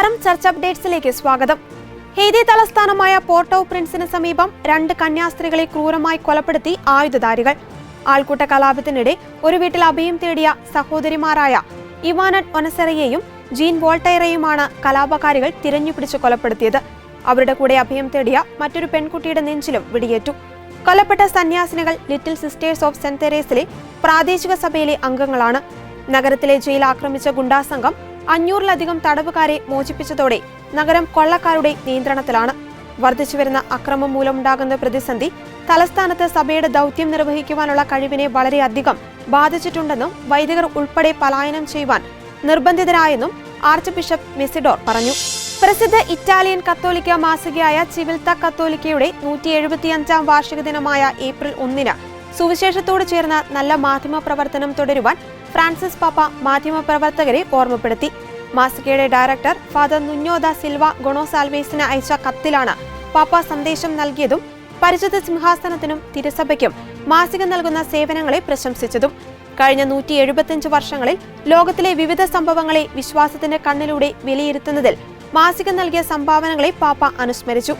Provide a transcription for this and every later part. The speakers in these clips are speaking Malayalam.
നമസ്കാരം, ചർച്ച അപ്ഡേറ്റ്സിലേക്ക് സ്വാഗതം. ഹെയ്തി തലസ്ഥാനമായ പോർട്ട് ഓ പ്രിൻസിന് സമീപം 2 കന്യാസ്ത്രീകളെ ക്രൂരമായി കൊലപ്പെടുത്തി ആയുധധാരികൾ. ആൾക്കൂട്ട കലാപത്തിനിടെ ഒരു വീട്ടിൽ അഭയം തേടിയ സഹോദരിമാരായ ഇവാനറ്റ് ഒനസെറയെയും ജീൻ വോൾട്ടൈറെയുമാണ് കലാപകാരികൾ തിരഞ്ഞുപിടിച്ച് കൊലപ്പെടുത്തിയത്. അവരുടെ കൂടെ അഭയം തേടിയ മറ്റൊരു പെൺകുട്ടിയുടെ നെഞ്ചിലും വെടിയേറ്റു. കൊല്ലപ്പെട്ട സന്യാസിനികൾ ലിറ്റിൽ സിസ്റ്റേഴ്സ് ഓഫ് സെന്റ് തെരേസിലെ പ്രാദേശിക സഭയിലെ അംഗങ്ങളാണ്. നഗരത്തിലെ ജയിൽ ആക്രമിച്ച ഗുണ്ടാസംഘം 500-ലധികം തടവുകാരെ മോചിപ്പിച്ചതോടെ നഗരം കൊള്ളക്കാരുടെ നിയന്ത്രണത്തിലാണ്. വർദ്ധിച്ചുവരുന്ന അക്രമം മൂലമുണ്ടാകുന്ന പ്രതിസന്ധി തലസ്ഥാനത്ത് സഭയുടെ ദൗത്യം നിർവഹിക്കുവാനുള്ള കഴിവിനെ വളരെയധികം ബാധിച്ചിട്ടുണ്ടെന്നും വൈദികർ ഉൾപ്പെടെ പലായനം ചെയ്യുവാൻ നിർബന്ധിതരായെന്നും ആർച്ച് ബിഷപ്പ് മെസിഡോർ പറഞ്ഞു. പ്രസിദ്ധ ഇറ്റാലിയൻ കത്തോലിക്ക മാസികയായ ചിവിൽത്ത കത്തോലിക്കയുടെ 175-ാം വാർഷിക ദിനമായ ഏപ്രിൽ 1-ന് സുവിശേഷത്തോട് ചേർന്ന നല്ല മാധ്യമ പ്രവർത്തനം തുടരുവാൻ ഫ്രാൻസിസ് പാപ്പ മാധ്യമപ്രവർത്തകരെ ഓർമ്മപ്പെടുത്തി. മാസികയുടെ ഡയറക്ടർ ഫാദർ നുഞ്ഞോ ദ സിൽവ ഗൊണോസാൽവേസിന് അയച്ച കത്തിലാണ് പാപ്പ സന്ദേശം നൽകിയതും പരിശുദ്ധ സിംഹാസനത്തിനും തിരുസഭയ്ക്കും മാസിക നൽകുന്ന സേവനങ്ങളെ പ്രശംസിച്ചതും. കഴിഞ്ഞ 175 വർഷങ്ങളിൽ ലോകത്തിലെ വിവിധ സംഭവങ്ങളെ വിശ്വാസത്തിന്റെ കണ്ണിലൂടെ വിലയിരുത്തുന്നതിൽ മാസിക നൽകിയ സംഭാവനകളെ പാപ്പ അനുസ്മരിച്ചു.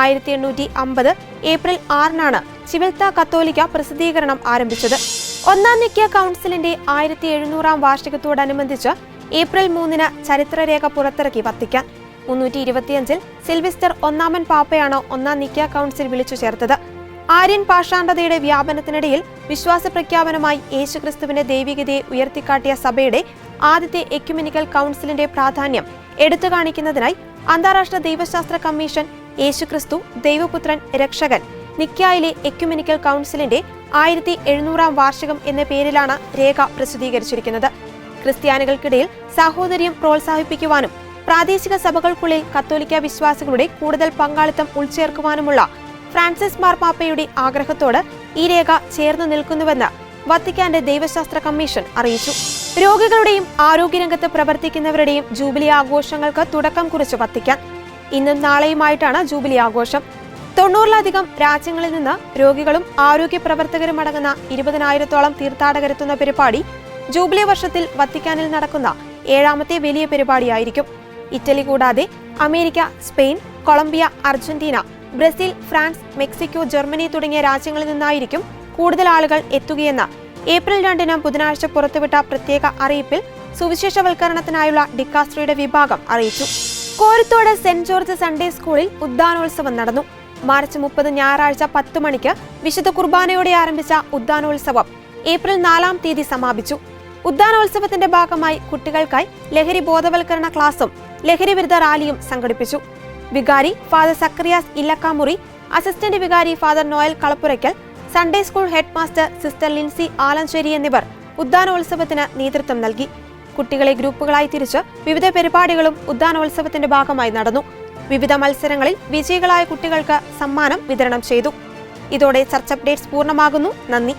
1850 ഏപ്രിൽ 6-നാണ് ചിവിൽത്ത കത്തോലിക്ക പ്രസിദ്ധീകരണം ആരംഭിച്ചത്. ഒന്നാം നിക്യ കൗൺസിലിന്റെ 1700-ാം വാർഷികത്തോടനുബന്ധിച്ച് ഏപ്രിൽ 3-ന് ചരിത്രരേഖ പുറത്തിറക്കി വത്തിക്കാൻ. 325-ൽ സിൽവെസ്റ്റർ 1-ാമൻ പാപ്പയാണ് ഒന്നാം നിക്യ കൗൺസിൽ വിളിച്ചു ചേർത്തത്. ആര്യൻ പാഷാണ്ഡതയുടെ വ്യാപനത്തിനിടയിൽ വിശ്വാസ പ്രഖ്യാപനമായി യേശുക്രിസ്തുവിന്റെ ദൈവികതയെ ഉയർത്തിക്കാട്ടിയ സഭയുടെ ആദ്യത്തെ എക്യുമെനിക്കൽ കൗൺസിലിന്റെ പ്രാധാന്യം എടുത്തു കാണിക്കുന്നതിനായി അന്താരാഷ്ട്ര ദൈവശാസ്ത്ര കമ്മീഷൻ യേശുക്രിസ്തു ദൈവപുത്രൻ രക്ഷകൻ നിക്യായിലെ എക്യുമെനിക്കൽ കൗൺസിലിന്റെ 1700-ാം വാർഷികം എന്ന പേരിലാണ് രേഖ പ്രസിദ്ധീകരിച്ചിരിക്കുന്നത്. ക്രിസ്ത്യാനികൾക്കിടയിൽ സാഹോദര്യം പ്രോത്സാഹിപ്പിക്കുവാനും പ്രാദേശിക സഭകൾക്കുള്ളിൽ കത്തോലിക്ക വിശ്വാസികളുടെ കൂടുതൽ പങ്കാളിത്തം ഉൾച്ചേർക്കുവാനുമുള്ള ഫ്രാൻസിസ് മാർപ്പാപ്പയുടെ ആഗ്രഹത്തോട് ഈ രേഖ ചേർന്നു നിൽക്കുന്നുവെന്ന് വത്തിക്കാന്റെ ദൈവശാസ്ത്ര കമ്മീഷൻ അറിയിച്ചു. രോഗികളുടെയും ആരോഗ്യരംഗത്ത് പ്രവർത്തിക്കുന്നവരുടെയും ജൂബിലി ആഘോഷങ്ങൾക്ക് തുടക്കം കുറിച്ച് വത്തിക്കാൻ. ഇന്നും നാളെയുമായിട്ടാണ് ജൂബിലി ആഘോഷം. 90-ലധികം രാജ്യങ്ങളിൽ നിന്ന് രോഗികളും ആരോഗ്യ പ്രവർത്തകരും അടങ്ങുന്ന 20,000-ഓളം തീർത്ഥാടകരെത്തുന്ന പരിപാടി ജൂബിലി വർഷത്തിൽ വത്തിക്കാനിൽ നടക്കുന്ന 7-ാമത്തെ വലിയ പരിപാടിയായിരിക്കും. ഇറ്റലി കൂടാതെ America, Spain, Colombia, Argentina, Brazil, France, Mexico, Germany തുടങ്ങിയ രാജ്യങ്ങളിൽ നിന്നായിരിക്കും കൂടുതൽ ആളുകൾ എത്തുകയെന്ന് ഏപ്രിൽ 2-ന് ബുധനാഴ്ച പുറത്തുവിട്ട പ്രത്യേക അറിയിപ്പിൽ സുവിശേഷവൽക്കരണത്തിനായുള്ള ഡിക്കാസ്ട്രിയുടെ വിഭാഗം അറിയിച്ചു. കോരത്തോട് സെന്റ് ജോർജ് സൺഡേ സ്കൂളിൽ ഉദ്ദാനോത്സവം നടന്നു. മാർച്ച് 30 ഞായറാഴ്ച 10 മണിക്ക് വിശുദ്ധ കുർബാനയോടെ ആരംഭിച്ച ഉദ്ദാനോത്സവം ഏപ്രിൽ 4-ാം തീയതി സമാപിച്ചു. ഉദ്ദാനോത്സവത്തിന്റെ ഭാഗമായി കുട്ടികൾക്കായി ലഹരി ബോധവൽക്കരണ ക്ലാസും ലഹരി വിരുദ്ധ റാലിയും സംഘടിപ്പിച്ചു. വികാരി ഫാദർ സക്രിയാസ് ഇല്ലക്കാമുറി, അസിസ്റ്റന്റ് വികാരി father Noel Kalappurakkal, Sunday school head master sister Lincy Alencherry എന്നിവർ ഉദ്ദാനോത്സവത്തിന് നേതൃത്വം നൽകി. കുട്ടികളെ ഗ്രൂപ്പുകളായി തിരിച്ച് വിവിധ പരിപാടികളും ഉദ്ദാനോത്സവത്തിന്റെ ഭാഗമായി നടന്നു. വിവിധ മത്സരങ്ങളിൽ വിജയികളായ കുട്ടികൾക്ക് സമ്മാനം വിതരണം ചെയ്തു. ഇതോടെ ചർച്ച അപ്ഡേറ്റ്സ് പൂർണ്ണമാകുന്നു. നന്ദി.